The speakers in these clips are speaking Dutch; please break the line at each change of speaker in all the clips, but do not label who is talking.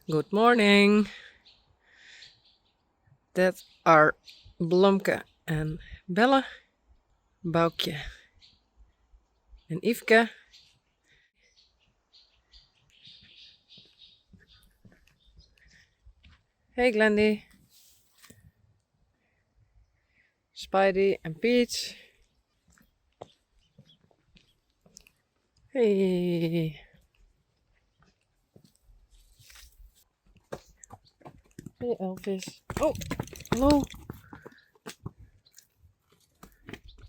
Good morning. That are Blomke en Belle, Boukje en Yveske. Hey Glendy. Spidey en Peach. Hey. Hey Elvis. Oh, hallo.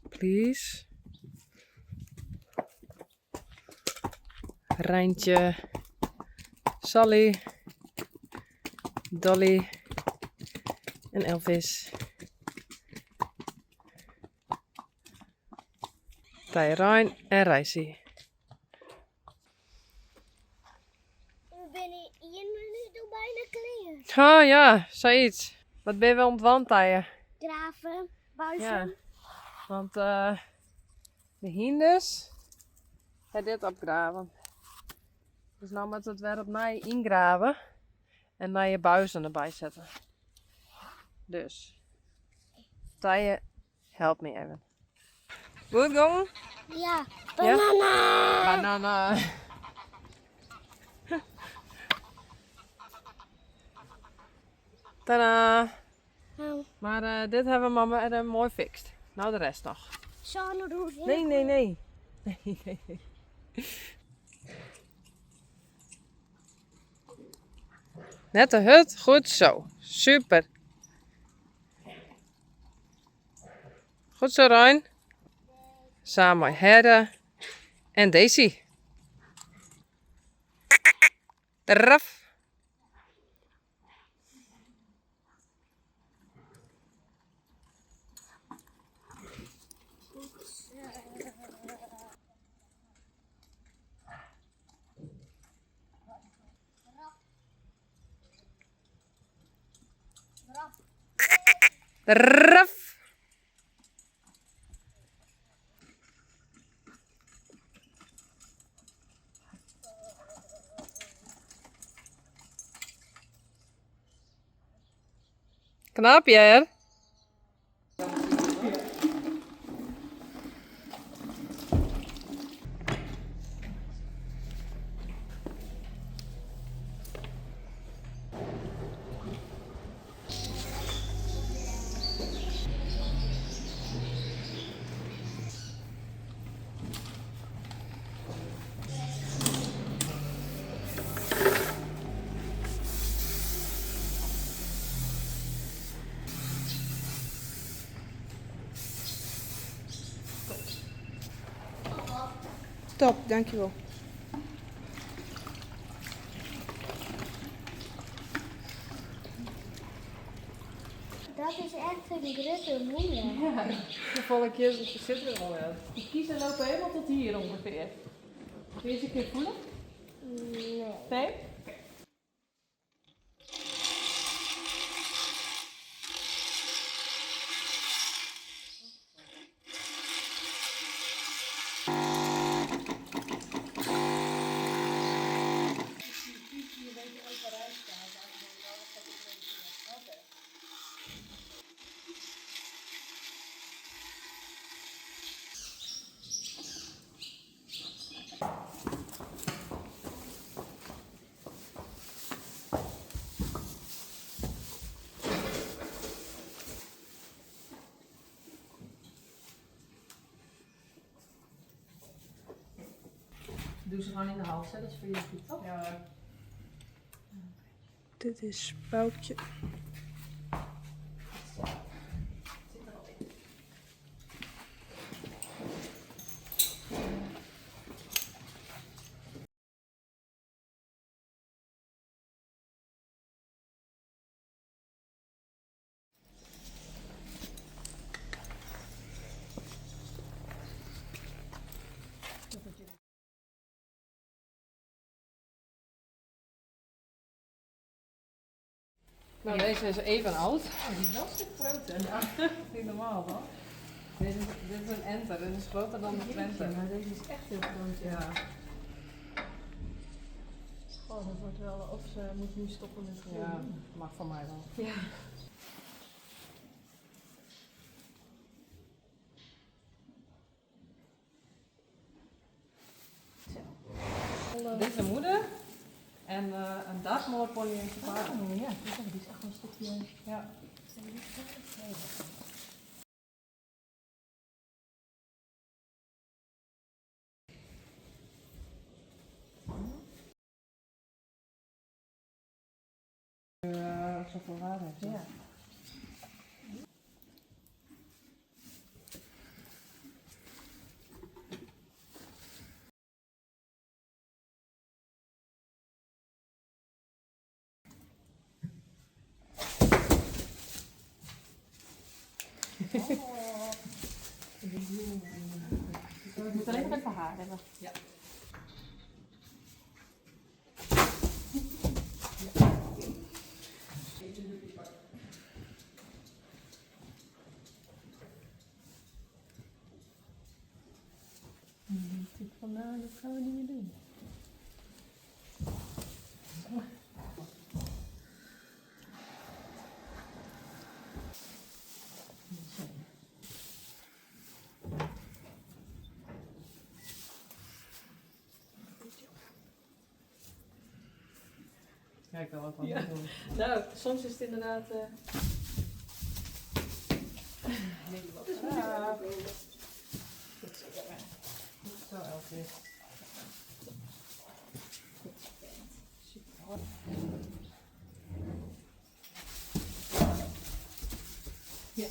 Please. Rijntje. Sally. Dolly. En Elvis. Tyrijn en Rijsie.
We binnen 1 minuut al bijna klaar.
Oh ja, zoiets. Wat ben je wel om het wandtaaien?
Graven, buizen.
Ja. Want de hindes hebben dit opgraven. Dus nou moeten we het weer opnieuw ingraven en naar je buizen erbij zetten. Dus, Tije, help me even. Goed gong?
Ja, banana.
Banana. Tadaa.
Nou,
Maar dit hebben mama er mooi fixt. Nou de rest nog.
zo'n roes.
Nee. Nee. Net de hut, goed zo. Super. Goed zo, Rijn. Samen Herde en Daisy. Raf. Raf. Knap je er?
Top, dankjewel.
Dat is echt een drukke moeder.
Ja, de volgende zitten we er al uit. De kiezen lopen helemaal tot hier ongeveer. Wil je eens een keer voelen?
Nee.
Nee? Doe ze gewoon in de hals, hè? Dat is voor jullie goed, toch? Ja.
Dit is Boukje.
Nou, deze is even oud. Oh, die is wel een stuk groter. Ja, dat is niet normaal, toch? Dit is een enter, dit is groter dan de Twente.
Maar deze is echt heel groot.
Ja. Oh, dat wordt wel. Of ze moet nu stoppen met groeien. Ja, mag van mij wel. Ja. Dit is de moeder. En een dagmoorpony is de vader.
Oh ja, die is echt een stukje.
Ja. Zoveel waarde heeft.
Ja.
Ik moet alleen nog even haar hebben. Ja. Nou, dat gaan we niet meer doen. Ja, ik wil ook wel doen. Nou, soms is het inderdaad... Zo, Elfie. Ja.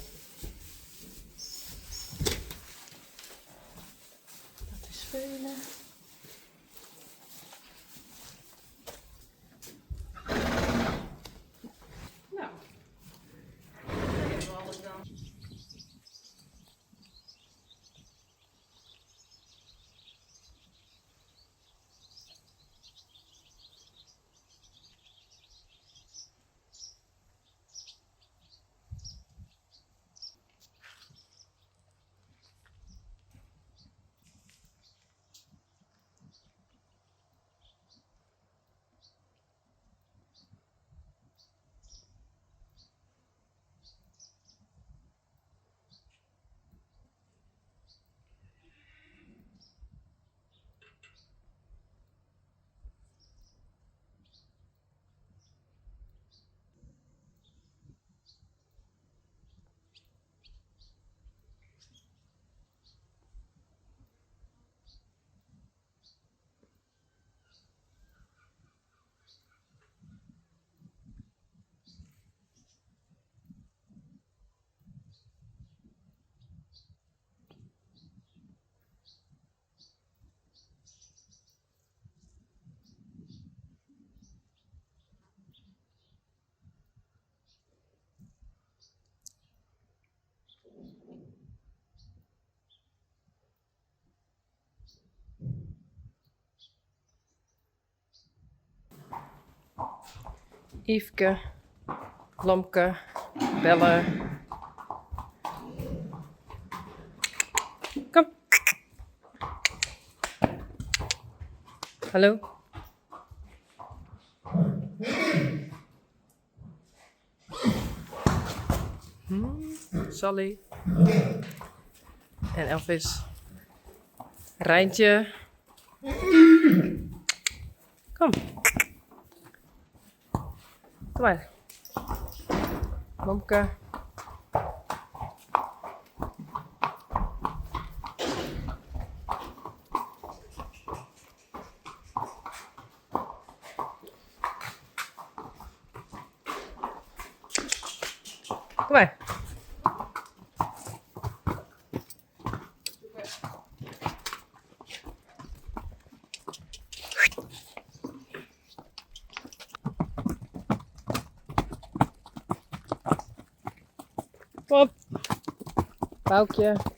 Dat is velen. Nou. Dan hebben we alles dan. Yveske, Lomke, bellen. Kom. Hallo. Sally. En Elvis. Rijntje. Kom. Kom maar. Momke. Kom maar. Kom op. Boukje.